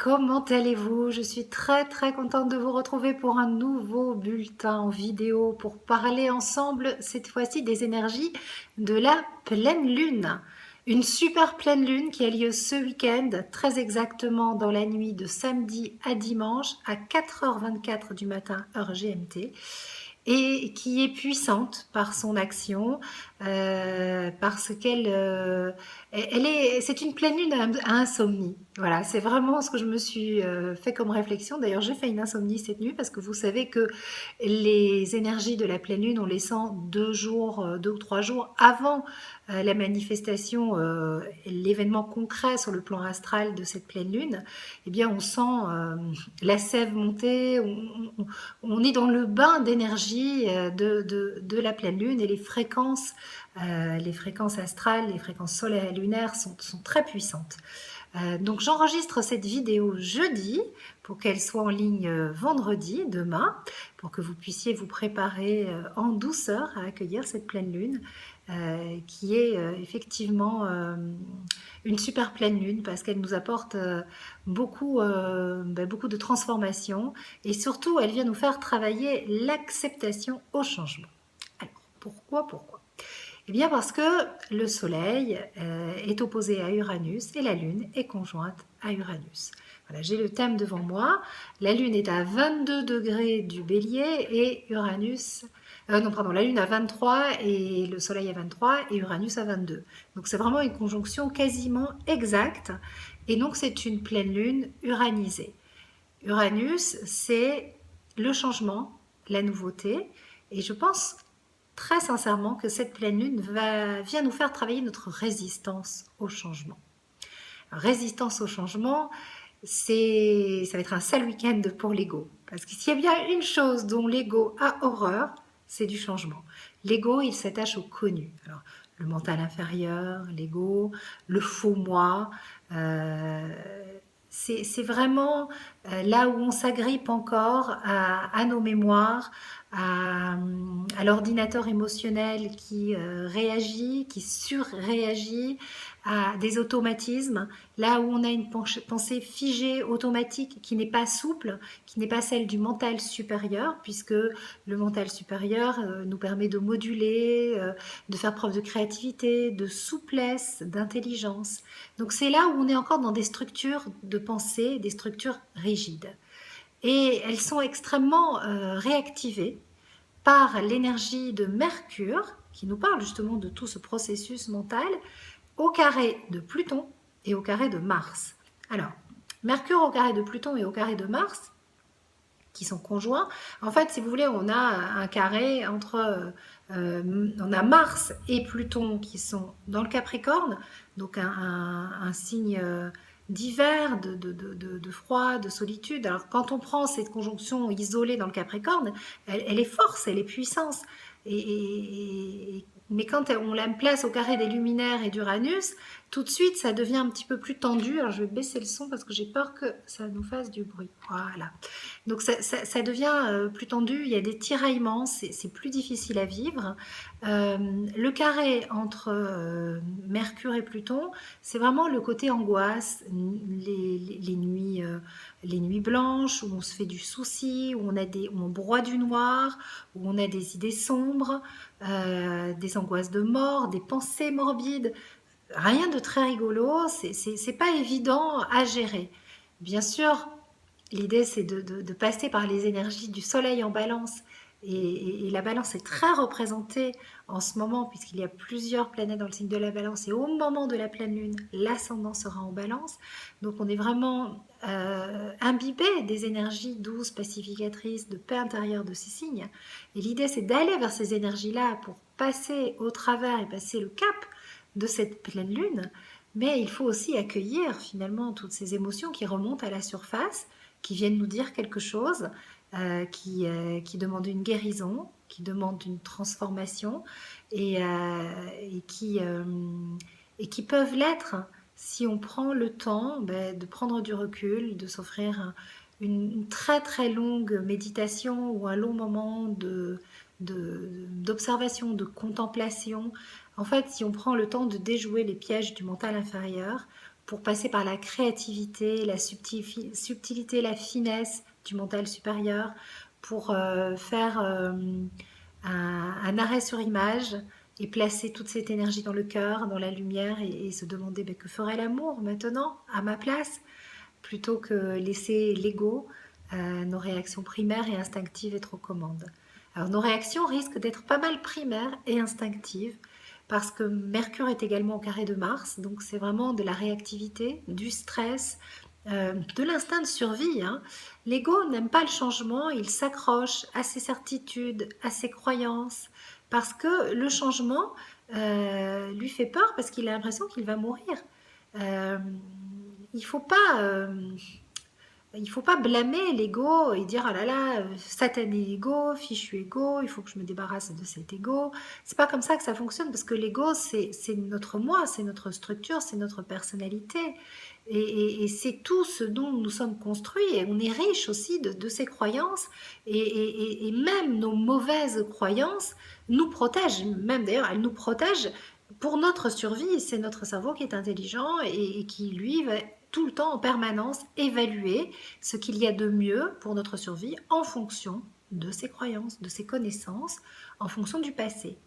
comment allez-vous? Je suis très contente de vous retrouver pour un nouveau bulletin en vidéo pour parler ensemble cette fois-ci des énergies de la pleine lune. Une super pleine lune qui a lieu ce week-end, très exactement dans la nuit de samedi à dimanche à 4h24 du matin heure GMT, et qui est puissante par son action, parce c'est une pleine lune à insomnie. Voilà, c'est vraiment ce que je me suis fait comme réflexion. D'ailleurs, j'ai fait une insomnie cette nuit parce que vous savez que les énergies de la pleine lune, on les sent 2 jours, 2 ou 3 jours avant la manifestation, l'événement concret sur le plan astral de cette pleine lune. Eh bien, on sent la sève monter, on est dans le bain d'énergie de la pleine lune, et les fréquences astrales, les fréquences solaires et lunaires sont très puissantes. Donc j'enregistre cette vidéo jeudi pour qu'elle soit en ligne vendredi, demain, pour que vous puissiez vous préparer en douceur à accueillir cette pleine lune, qui est effectivement une super pleine lune parce qu'elle nous apporte beaucoup de transformations, et surtout elle vient nous faire travailler l'acceptation au changement. Alors pourquoi? Eh bien parce que le Soleil est opposé à Uranus et la Lune est conjointe à Uranus. Voilà, j'ai le thème devant moi. La Lune est à 22 degrés du Bélier et la Lune à 23 et le Soleil à 23 et Uranus à 22. Donc c'est vraiment une conjonction quasiment exacte, et donc c'est une pleine Lune uranisée. Uranus, c'est le changement, la nouveauté, et je pense très sincèrement que cette pleine lune vient nous faire travailler notre résistance au changement. Résistance au changement, ça va être un sale week-end pour l'ego. Parce que s'il y a bien une chose dont l'ego a horreur, c'est du changement. L'ego, il s'attache au connu. Alors, le mental inférieur, l'ego, le faux moi, c'est vraiment là où on s'agrippe encore à nos mémoires, à l'ordinateur émotionnel qui réagit, qui surréagit, à des automatismes, là où on a une pensée figée, automatique, qui n'est pas souple, qui n'est pas celle du mental supérieur, puisque le mental supérieur nous permet de moduler, de faire preuve de créativité, de souplesse, d'intelligence. Donc c'est là où on est encore dans des structures de pensée, des structures rigides. Et elles sont extrêmement réactivées par l'énergie de Mercure, qui nous parle justement de tout ce processus mental, au carré de Pluton et au carré de Mars. Alors, Mercure au carré de Pluton et au carré de Mars, qui sont conjoints, en fait, si vous voulez, on a un carré entre... on a Mars et Pluton qui sont dans le Capricorne, donc un signe d'hiver, de froid, de solitude. Alors quand on prend cette conjonction isolée dans le Capricorne, elle est force, elle est puissance. Mais quand on la place au carré des luminaires et d'Uranus, tout de suite ça devient un petit peu plus tendu. Alors je vais baisser le son parce que j'ai peur que ça nous fasse du bruit. Voilà. Donc ça devient plus tendu, il y a des tiraillements, c'est plus difficile à vivre. Le carré entre Mercure et Pluton, c'est vraiment le côté angoisse, les nuits blanches, où on se fait du souci, où on broie du noir, où on a des idées sombres, des angoisses de mort, des pensées morbides. Rien de très rigolo, c'est pas évident à gérer. Bien sûr, l'idée, c'est de passer par les énergies du soleil en balance. Et la balance est très représentée en ce moment, puisqu'il y a plusieurs planètes dans le signe de la balance. Et au moment de la pleine lune, l'ascendant sera en balance. Donc on est vraiment imbibé des énergies douces, pacificatrices, de paix intérieure de ces signes. Et l'idée, c'est d'aller vers ces énergies-là pour passer au travers et passer le cap de cette pleine lune. Mais il faut aussi accueillir finalement toutes ces émotions qui remontent à la surface, qui viennent nous dire quelque chose, qui demandent une guérison, qui demandent une transformation, et, et qui, euh, et qui peuvent l'être si on prend le temps de prendre du recul, de s'offrir une très longue méditation ou un long moment d'observation, de contemplation. En fait, si on prend le temps de déjouer les pièges du mental inférieur pour passer par la créativité, la subtilité, la finesse du mental supérieur, pour faire un arrêt sur image et placer toute cette énergie dans le cœur, dans la lumière et se demander ben, que ferait l'amour maintenant à ma place, plutôt que laisser l'ego, nos réactions primaires et instinctives être aux commandes. Alors nos réactions risquent d'être pas mal primaires et instinctives parce que Mercure est également au carré de Mars, donc c'est vraiment de la réactivité, du stress, de l'instinct de survie, hein. L'ego n'aime pas le changement, il s'accroche à ses certitudes, à ses croyances, parce que le changement lui fait peur parce qu'il a l'impression qu'il va mourir. Euh, il faut pas, il faut pas blâmer l'ego et dire ah là là, satané ego, fichu ego, il faut que je me débarrasse de cet ego. C'est pas comme ça que ça fonctionne parce que l'ego c'est notre moi, c'est notre structure, c'est notre personnalité et c'est tout ce dont nous sommes construits et on est riche aussi de ces croyances et même nos mauvaises croyances nous protègent, même d'ailleurs elles nous protègent pour notre survie. C'est notre cerveau qui est intelligent et qui lui va tout le temps en permanence évaluer ce qu'il y a de mieux pour notre survie en fonction de ses croyances, de ses connaissances, en fonction du passé.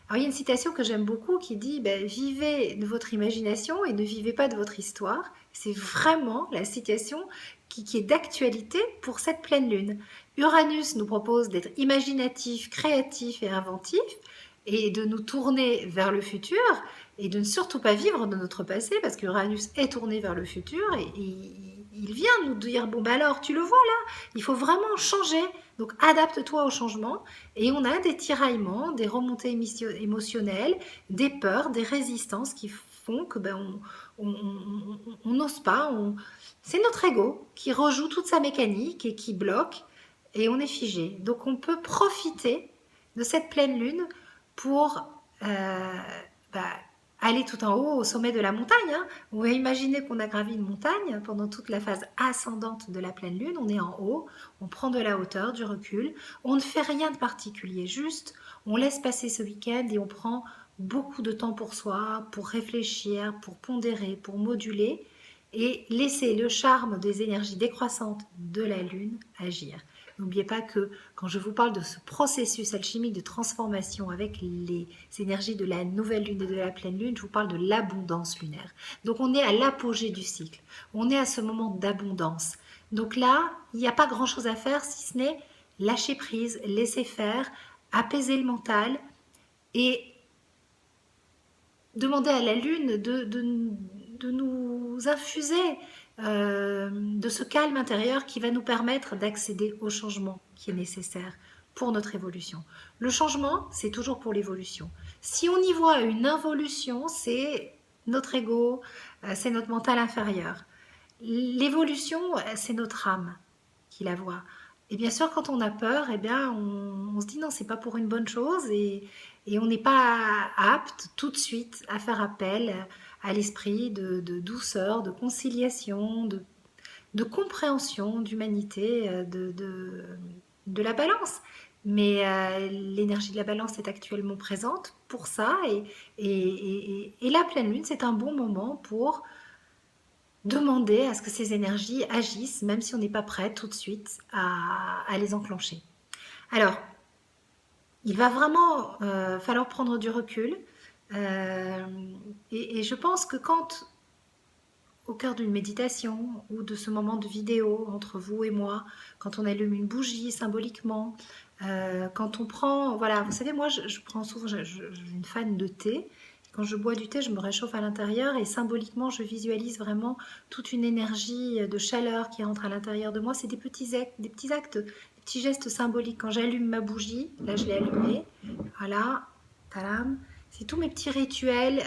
Alors il y a une citation que j'aime beaucoup qui dit ben, vivez de votre imagination et ne vivez pas de votre histoire. C'est vraiment la citation qui est d'actualité pour cette pleine lune. Uranus nous propose d'être imaginatif, créatif et inventif et de nous tourner vers le futur et de ne surtout pas vivre de notre passé parce qu'Uranus est tourné vers le futur et il vient nous dire bon bah alors tu le vois là, il faut vraiment changer, donc adapte-toi au changement et on a des tiraillements, des remontées émotionnelles, des peurs, des résistances qui font que ben on n'ose pas, c'est notre ego qui rejoue toute sa mécanique et qui bloque et on est figé. Donc on peut profiter de cette pleine lune pour bah, aller tout en haut au sommet de la montagne, hein. On va imaginer qu'on a gravi une montagne pendant toute la phase ascendante de la pleine lune, on est en haut, on prend de la hauteur, du recul, on ne fait rien de particulier, juste on laisse passer ce week-end et on prend beaucoup de temps pour soi, pour réfléchir, pour pondérer, pour moduler et laisser le charme des énergies décroissantes de la lune agir. N'oubliez pas que quand je vous parle de ce processus alchimique de transformation avec les énergies de la nouvelle lune et de la pleine lune, je vous parle de l'abondance lunaire. Donc on est à l'apogée du cycle, on est à ce moment d'abondance. Donc là, il n'y a pas grand-chose à faire si ce n'est lâcher prise, laisser faire, apaiser le mental et demander à la lune de nous infuser de ce calme intérieur qui va nous permettre d'accéder au changement qui est nécessaire pour notre évolution. Le changement, c'est toujours pour l'évolution. Si on y voit une involution, c'est notre ego, c'est notre mental inférieur. L'évolution, c'est notre âme qui la voit. Et bien sûr, quand on a peur, eh bien, on se dit non, c'est pas pour une bonne chose et on n'est pas apte tout de suite à faire appel à l'esprit de douceur, de conciliation, de compréhension, d'humanité, de la balance. Mais l'énergie de la balance est actuellement présente pour ça et la pleine lune, c'est un bon moment pour demander à ce que ces énergies agissent, même si on n'est pas prêt tout de suite à les enclencher. Alors, il va vraiment falloir prendre du recul. Et je pense que quand, au cœur d'une méditation ou de ce moment de vidéo entre vous et moi, quand on allume une bougie symboliquement, quand on prend, voilà, vous savez, moi je prends souvent, je suis une fan de thé. Quand je bois du thé, je me réchauffe à l'intérieur et symboliquement, je visualise vraiment toute une énergie de chaleur qui entre à l'intérieur de moi. C'est des petits actes, des petits gestes symboliques. Quand j'allume ma bougie, là je l'ai allumée, voilà, talam. C'est tous mes petits rituels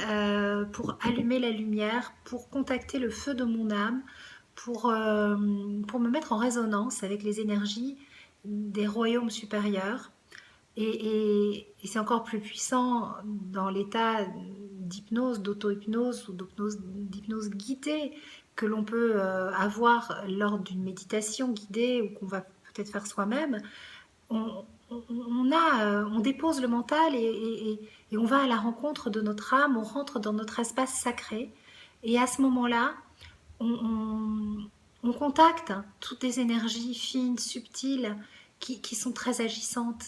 pour allumer la lumière, pour contacter le feu de mon âme, pour me mettre en résonance avec les énergies des royaumes supérieurs. Et c'est encore plus puissant dans l'état d'hypnose, d'auto-hypnose ou d'hypnose guidée que l'on peut avoir lors d'une méditation guidée ou qu'on va peut-être faire soi-même. On dépose le mental et on va à la rencontre de notre âme, on rentre dans notre espace sacré Et à ce moment-là, on contacte toutes les énergies fines, subtiles, qui sont très agissantes.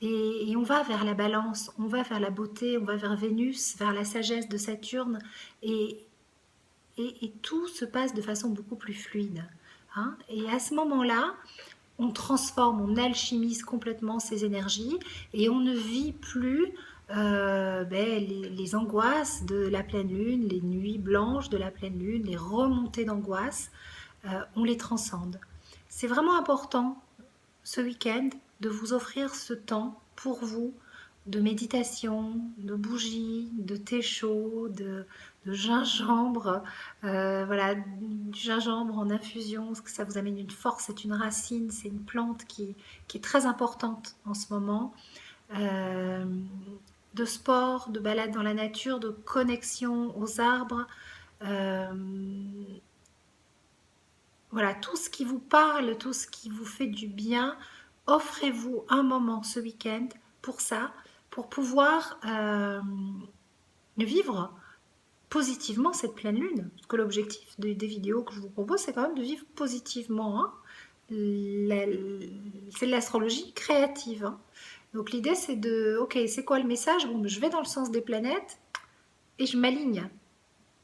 Et on va vers la balance, on va vers la beauté, on va vers Vénus, vers la sagesse de Saturne. Et, et tout se passe de façon beaucoup plus fluide. Hein. Et à ce moment-là, on transforme, on alchimise complètement ces énergies et on ne vit plus les angoisses de la pleine lune, les nuits blanches de la pleine lune, les remontées d'angoisse, on les transcende. C'est vraiment important ce week-end de vous offrir ce temps pour vous de méditation, de bougies, de thé chaud, de gingembre, voilà, du gingembre en infusion, parce que ça vous amène une force, c'est une racine, c'est une plante qui est très importante en ce moment. Euh, de sport, de balade dans la nature, de connexion aux arbres, euh, voilà, tout ce qui vous parle, tout ce qui vous fait du bien, offrez-vous un moment ce week-end pour ça, pour pouvoir vivre positivement cette pleine lune. Parce que l'objectif des vidéos que je vous propose, c'est quand même de vivre positivement. Hein. C'est de l'astrologie créative. Hein. Donc l'idée, c'est de, ok, c'est quoi le message? Bon, je vais dans le sens des planètes et je m'aligne.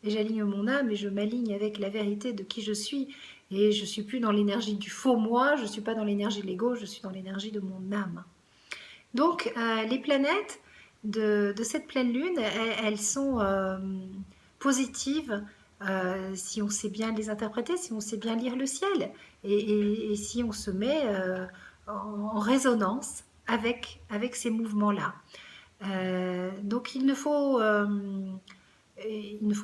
Et j'aligne mon âme et je m'aligne avec la vérité de qui je suis. Et je suis plus dans l'énergie du faux moi, je suis pas dans l'énergie de l'ego, je suis dans l'énergie de mon âme. Donc les planètes de cette pleine lune, elles sont positives si on sait bien les interpréter, si on sait bien lire le ciel et si on se met en résonance avec ces mouvements-là. Donc il ne faut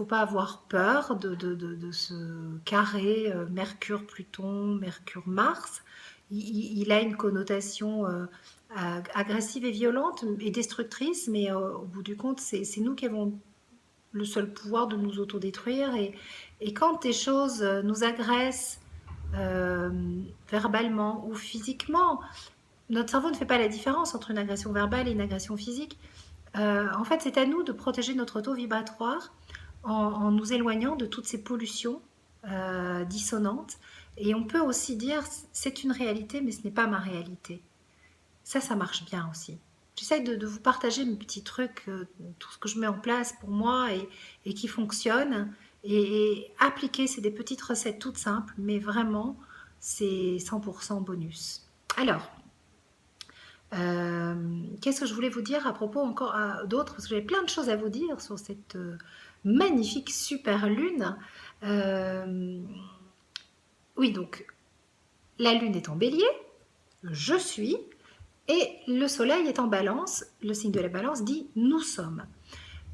pas avoir peur de ce carré Mercure-Pluton, Mercure-Mars. Il a une connotation agressive et violente et destructrice, mais au bout du compte, c'est nous qui avons le seul pouvoir de nous autodétruire. Et quand des choses nous agressent euh, verbalement ou physiquement, notre cerveau ne fait pas la différence entre une agression verbale et une agression physique. En fait, c'est à nous de protéger notre taux vibratoire en nous éloignant de toutes ces pollutions dissonantes. Et on peut aussi dire, c'est une réalité, mais ce n'est pas ma réalité. Ça marche bien aussi. J'essaie de vous partager mes petits trucs, tout ce que je mets en place pour moi et qui fonctionne. Et appliquer, c'est des petites recettes toutes simples, mais vraiment, c'est 100% bonus. Alors, qu'est-ce que je voulais vous dire à propos encore d'autres? Parce que j'avais plein de choses à vous dire sur cette magnifique super lune. Euh, oui, donc la lune est en bélier, je suis, et le soleil est en balance. Le signe de la balance dit nous sommes.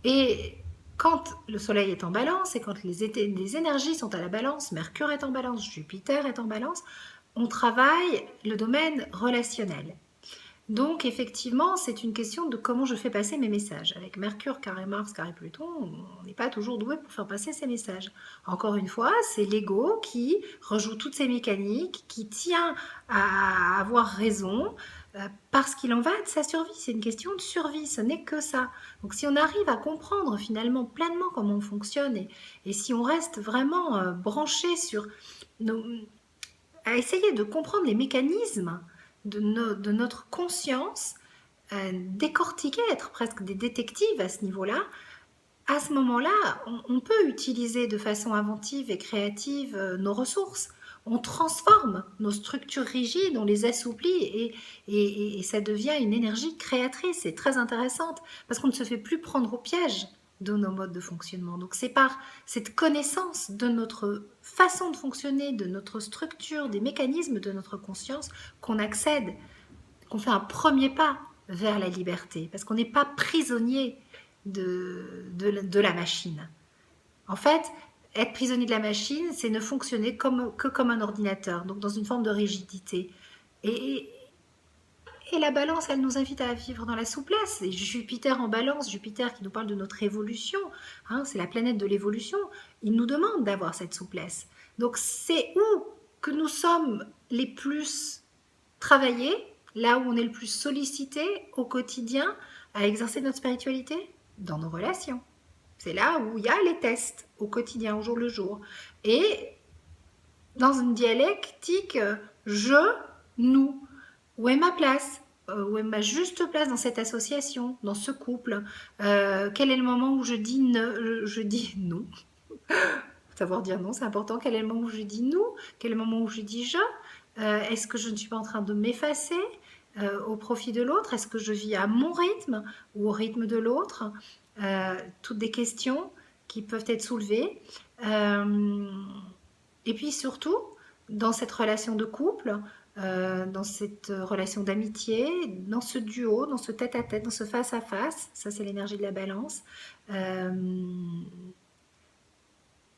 Et quand le soleil est en balance et quand les énergies sont à la balance, Mercure est en balance, Jupiter est en balance, on travaille le domaine relationnel. Donc effectivement, c'est une question de comment je fais passer mes messages. Avec Mercure, carré Mars, carré Pluton, on n'est pas toujours doué pour faire passer ces messages. Encore une fois, c'est l'ego qui rejoue toutes ces mécaniques, qui tient à avoir raison, parce qu'il en va de sa survie. C'est une question de survie, ce n'est que ça. Donc si on arrive à comprendre finalement pleinement comment on fonctionne, et si on reste vraiment branché sur à essayer de comprendre les mécanismes de notre conscience, décortiquer, être presque des détectives à ce niveau-là, à ce moment-là, on peut utiliser de façon inventive et créative nos ressources. On transforme nos structures rigides, on les assouplit et ça devient une énergie créatrice. C'est très intéressante parce qu'on ne se fait plus prendre au piège de nos modes de fonctionnement. Donc c'est par cette connaissance de notre façon de fonctionner, de notre structure, des mécanismes de notre conscience qu'on accède, qu'on fait un premier pas vers la liberté, parce qu'on n'est pas prisonnier de la machine. En fait, être prisonnier de la machine, c'est ne fonctionner que comme un ordinateur, donc dans une forme de rigidité. Et, et la balance, elle nous invite à vivre dans la souplesse. Et Jupiter en balance, Jupiter qui nous parle de notre évolution, hein, c'est la planète de l'évolution, il nous demande d'avoir cette souplesse. Donc c'est où que nous sommes les plus travaillés, là où on est le plus sollicité au quotidien à exercer notre spiritualité? Dans nos relations. C'est là où il y a les tests au quotidien, au jour le jour. Et dans une dialectique, je, nous. Où est ma place? Où est ma juste place dans cette association, dans ce couple? Quel est le moment où je dis je dis non? Savoir dire non, c'est important. Quel est le moment où je dis nous? Quel est le moment où je dis je? Est-ce que je ne suis pas en train de m'effacer au profit de l'autre? Est-ce que je vis à mon rythme ou au rythme de l'autre? Toutes des questions qui peuvent être soulevées. Euh, et puis surtout, dans cette relation de couple, dans cette relation d'amitié, dans ce duo, dans ce tête-à-tête, dans ce face-à-face, ça c'est l'énergie de la balance, euh,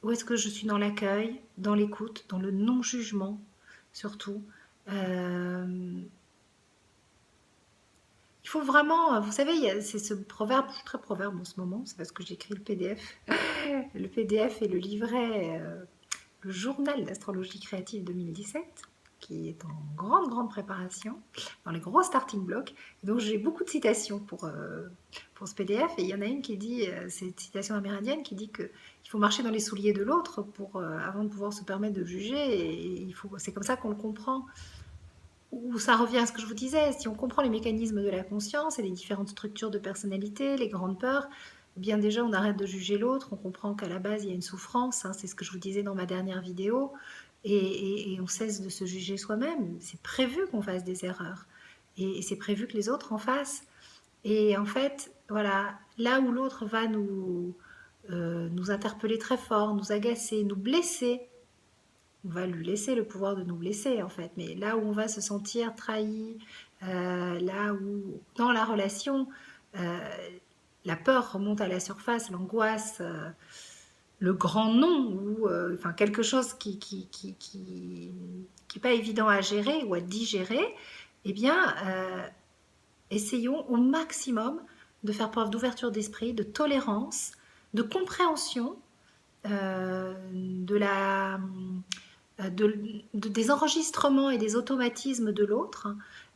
où est-ce que je suis dans l'accueil, dans l'écoute, dans le non-jugement surtout. Euh, il faut vraiment, vous savez, c'est ce proverbe, je suis très proverbe en ce moment, c'est parce que j'écris le PDF. Le PDF et le livret, le journal d'astrologie créative 2017, qui est en grande, grande préparation, dans les gros starting blocks. Et donc j'ai beaucoup de citations pour ce PDF, et il y en a une qui dit, c'est une citation amérindienne qui dit qu'il faut marcher dans les souliers de l'autre avant de pouvoir se permettre de juger, et c'est comme ça qu'on le comprend. Ou ça revient à ce que je vous disais, si on comprend les mécanismes de la conscience et les différentes structures de personnalité, les grandes peurs, eh bien déjà on arrête de juger l'autre, on comprend qu'à la base il y a une souffrance, hein, c'est ce que je vous disais dans ma dernière vidéo, et on cesse de se juger soi-même. C'est prévu qu'on fasse des erreurs, et c'est prévu que les autres en fassent. Et en fait, voilà, là où l'autre va nous interpeller très fort, nous agacer, nous blesser, on va lui laisser le pouvoir de nous blesser en fait. Mais là où on va se sentir trahi, là où dans la relation, euh, la peur remonte à la surface, l'angoisse, le grand non, ou enfin quelque chose qui est pas évident à gérer ou à digérer, eh bien, essayons au maximum de faire preuve d'ouverture d'esprit, de tolérance, de compréhension de des enregistrements et des automatismes de l'autre,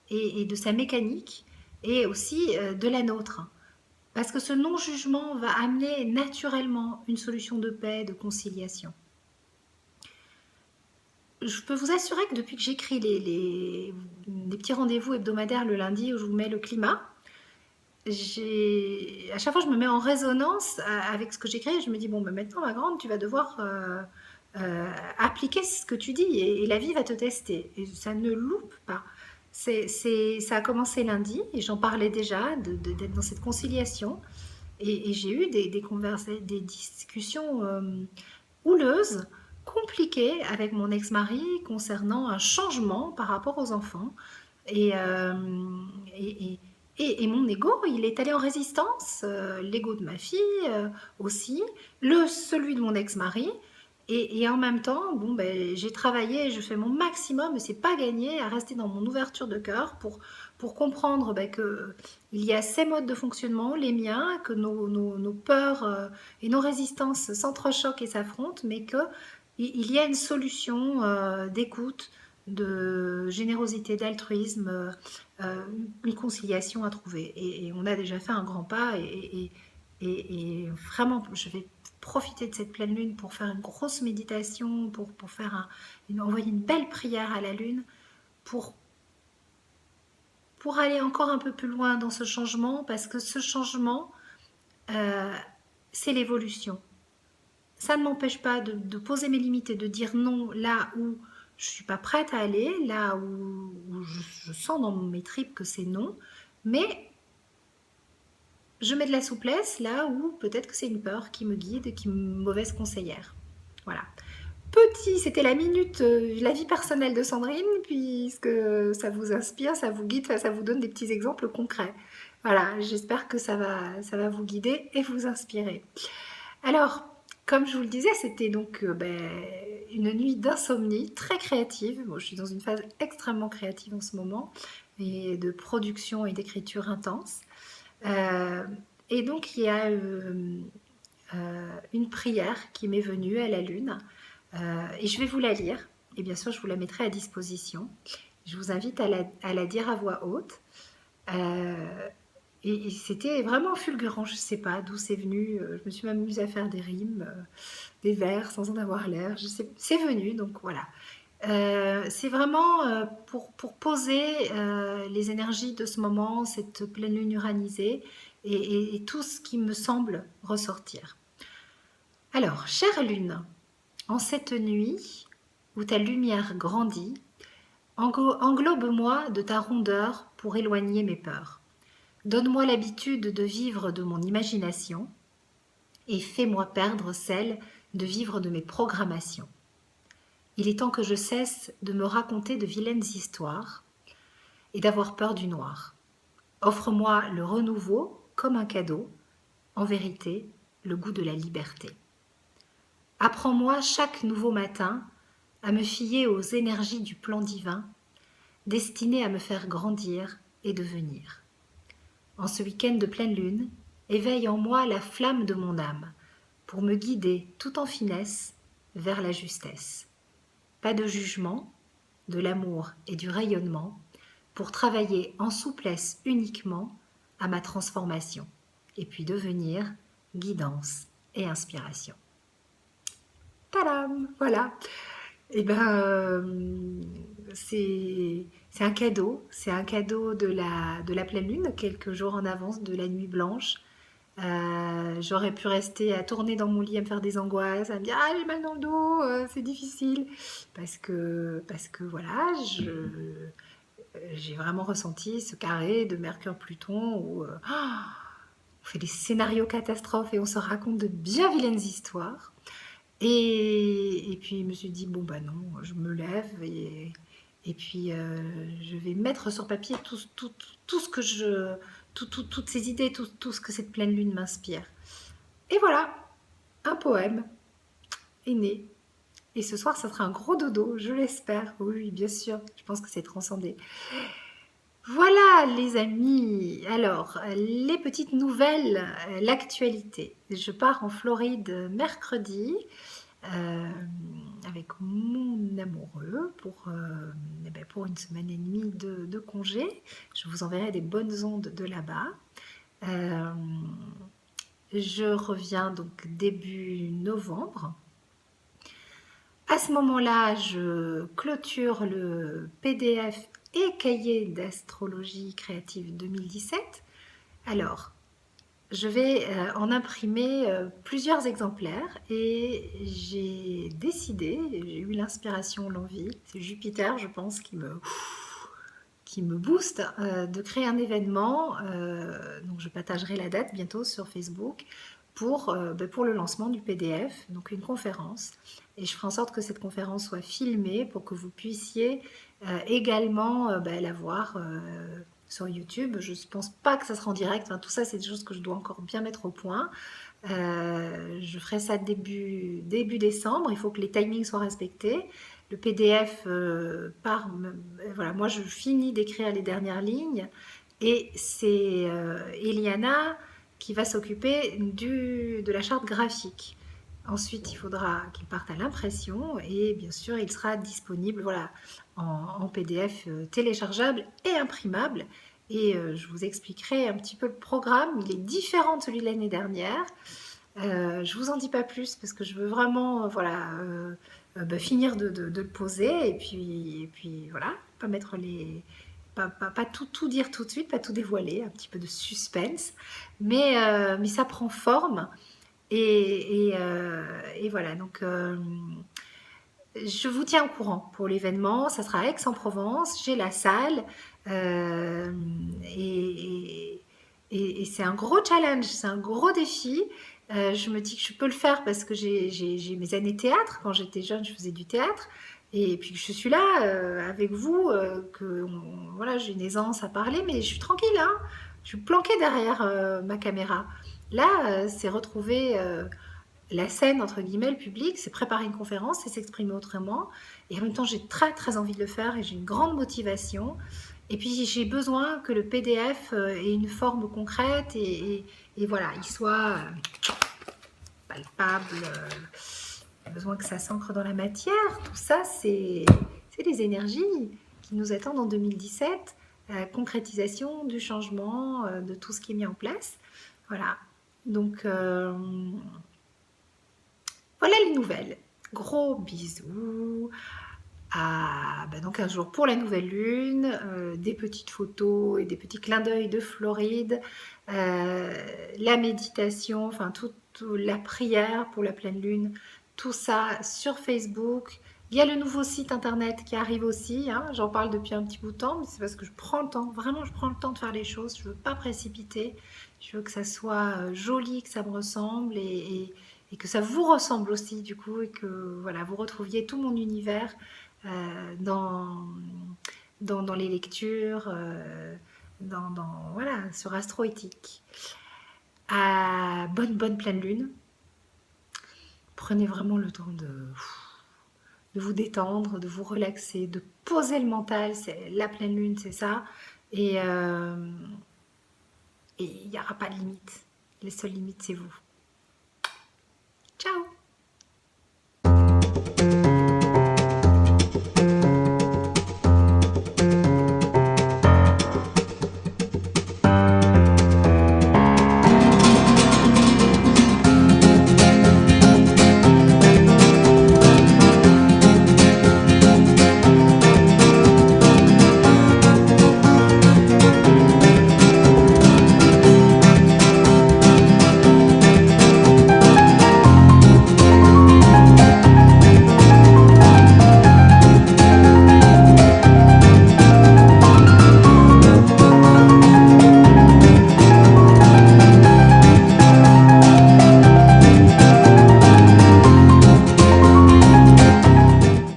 et de sa mécanique, et aussi de la nôtre. Parce que ce non-jugement va amener naturellement une solution de paix, de conciliation. Je peux vous assurer que depuis que j'écris les petits rendez-vous hebdomadaires le lundi où je vous mets le climat, à chaque fois je me mets en résonance avec ce que j'écris. Je me dis, bon, ben maintenant ma grande, tu vas devoir appliquer ce que tu dis, et la vie va te tester. Et ça ne loupe pas. Ça a commencé lundi et j'en parlais déjà d'être dans cette conciliation. Et j'ai eu des discussions houleuses, compliquées avec mon ex-mari concernant un changement par rapport aux enfants. Et, euh, et, et mon ego, il est allé en résistance, l'ego de ma fille aussi, celui de mon ex-mari. Et en même temps, bon, ben, j'ai travaillé, je fais mon maximum, mais c'est pas gagné, à rester dans mon ouverture de cœur pour comprendre ben, que il y a ces modes de fonctionnement, les miens, que nos peurs et nos résistances s'entrechoquent et s'affrontent, mais que il y a une solution d'écoute, de générosité, d'altruisme, une conciliation à trouver. Et on a déjà fait un grand pas, et vraiment, je vais profiter de cette pleine lune pour faire une grosse méditation, pour faire envoyer une belle prière à la lune, pour, pour aller encore un peu plus loin dans ce changement, parce que ce changement, euh, c'est l'évolution. Ça ne m'empêche pas de poser mes limites et de dire non là où je ne suis pas prête à aller, là où je sens dans mes tripes que c'est non, mais je mets de la souplesse là où peut-être que c'est une peur qui me guide, qui est une mauvaise conseillère. Voilà. C'était la minute, la vie personnelle de Sandrine, puisque ça vous inspire, ça vous guide, ça vous donne des petits exemples concrets. Voilà, j'espère que ça va vous guider et vous inspirer. Alors, comme je vous le disais, c'était donc une nuit d'insomnie très créative. Bon, je suis dans une phase extrêmement créative en ce moment, et de production et d'écriture intense. Euh, et donc, il y a une prière qui m'est venue à la lune, et je vais vous la lire. Et bien sûr, je vous la mettrai à disposition. Je vous invite à la dire à voix haute. Euh, Et c'était vraiment fulgurant, je sais pas d'où c'est venu, je me suis même amusée à faire des rimes, des vers sans en avoir l'air, je sais c'est venu donc voilà. C'est vraiment, pour poser, les énergies de ce moment, cette pleine lune uranisée et tout ce qui me semble ressortir. Alors, chère lune, en cette nuit où ta lumière grandit, englobe-moi de ta rondeur pour éloigner mes peurs. Donne-moi l'habitude de vivre de mon imagination et fais-moi perdre celle de vivre de mes programmations. Il est temps que je cesse de me raconter de vilaines histoires et d'avoir peur du noir. Offre-moi le renouveau comme un cadeau, en vérité, le goût de la liberté. Apprends-moi chaque nouveau matin à me fier aux énergies du plan divin, destinées à me faire grandir et devenir. En ce week-end de pleine lune, éveille en moi la flamme de mon âme pour me guider tout en finesse vers la justesse. Pas de jugement, de l'amour et du rayonnement pour travailler en souplesse uniquement à ma transformation et puis devenir guidance et inspiration. Tadam! Voilà. Et ben, c'est un cadeau de la pleine lune, quelques jours en avance de la nuit blanche. J'aurais pu rester à tourner dans mon lit, à me faire des angoisses, à me dire ah j'ai mal dans le dos, c'est difficile, parce que voilà, j'ai vraiment ressenti ce carré de Mercure-Pluton où on fait des scénarios catastrophes et on se raconte de bien vilaines histoires. Et puis je me suis dit, bon bah non, je me lève et puis je vais mettre sur papier tout ce que toutes ces idées, tout ce que cette pleine lune m'inspire. Et voilà, un poème est né. Et ce soir, ça sera un gros dodo, je l'espère. Oui, bien sûr, je pense que c'est transcendé. Voilà les amis, alors les petites nouvelles, l'actualité. Je pars en Floride mercredi avec mon amoureux pour une semaine et demie de congé. Je vous enverrai des bonnes ondes de là-bas. Je reviens donc début novembre. À ce moment-là, je clôture le PDF et cahier d'astrologie créative 2017. Alors, je vais en imprimer plusieurs exemplaires et j'ai décidé, j'ai eu l'inspiration, l'envie, c'est Jupiter je pense qui me booste de créer un événement, donc je partagerai la date bientôt sur Facebook pour le lancement du PDF, donc une conférence. Et je ferai en sorte que cette conférence soit filmée pour que vous puissiez également la voir sur YouTube. Je ne pense pas que ça sera en direct. Enfin, tout ça, c'est des choses que je dois encore bien mettre au point. Je ferai ça début décembre. Il faut que les timings soient respectés. Le PDF voilà, moi, je finis d'écrire les dernières lignes et c'est Eliana qui va s'occuper de la charte graphique. Ensuite, il faudra qu'il parte à l'impression et bien sûr, il sera disponible voilà, en PDF téléchargeable et imprimable. Et je vous expliquerai un petit peu le programme. Il est différent de celui de l'année dernière. Je vous en dis pas plus parce que je veux vraiment finir de le poser et puis voilà, pas mettre pas tout dire tout de suite, pas tout dévoiler, un petit peu de suspense, mais ça prend forme et voilà, donc je vous tiens au courant pour l'événement, ça sera à Aix-en-Provence, j'ai la salle euh, et, et c'est un gros challenge, c'est un gros défi. Je me dis que je peux le faire parce que j'ai mes années théâtre. Quand j'étais jeune, je faisais du théâtre. Et puis je suis là avec vous, voilà, j'ai une aisance à parler, mais je suis tranquille, hein. Je suis planquée derrière ma caméra. Là, c'est retrouver la scène, entre guillemets, le public, c'est préparer une conférence, c'est s'exprimer autrement. Et en même temps, j'ai très très envie de le faire et j'ai une grande motivation. Et puis j'ai besoin que le PDF ait une forme concrète et voilà, il soit palpable. J'ai besoin que ça s'ancre dans la matière. Tout ça, c'est des énergies qui nous attendent en 2017. concrétisation du changement, de tout ce qui est mis en place. Voilà. Donc, voilà les nouvelles. Gros bisous. Donc un jour pour la nouvelle lune, des petites photos et des petits clins d'œil de Floride, la méditation, enfin toute la prière pour la pleine lune, tout ça sur Facebook. Il y a le nouveau site internet qui arrive aussi, hein, j'en parle depuis un petit bout de temps, mais c'est parce que je prends le temps, vraiment je prends le temps de faire les choses, je veux pas précipiter, je veux que ça soit joli, que ça me ressemble et que ça vous ressemble aussi du coup et que voilà, vous retrouviez tout mon univers dans, dans les lectures, voilà, sur Astroéthique. Bonne pleine lune. Prenez vraiment le temps de vous détendre, de vous relaxer, de poser le mental. C'est la pleine lune, c'est ça. Et il n'y aura pas de limite. Les seules limites, c'est vous.